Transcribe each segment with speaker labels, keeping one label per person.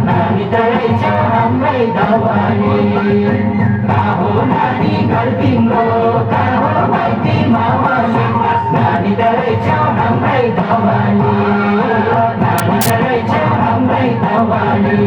Speaker 1: नानी त रहेछ हाम्रै दवाली काहो नानी घर तिम्रो काहो माइती मावली नानी त रहेछ हाम्रै दवाली नानी त रहेछ हाम्रै दवाली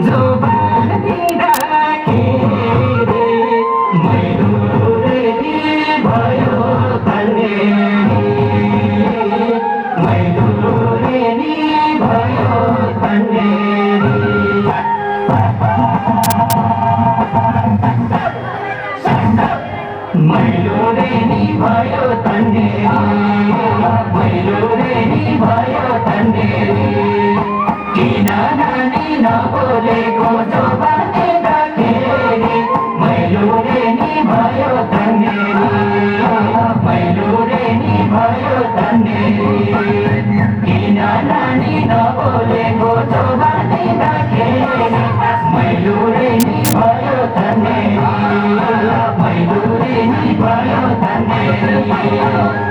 Speaker 1: जो बानी राखेरे मेरो रेडी भयो तन्नेरी मेरो रेडी भयो तन्नेरी मेरो रेडी भयो तन्नेरी मेरो रेडी भयो तन्नेरी किन नानी नबोलेको जो बानी राखेरी मैलो रेनी भयो तन्नेरी मैलो रेनी भयो तन्नेरी किन नानी नबोलेको जो बानी राखेरी मैलो रेनी भयो तन्नेरी मैलो रेनी भयो तन्नेरी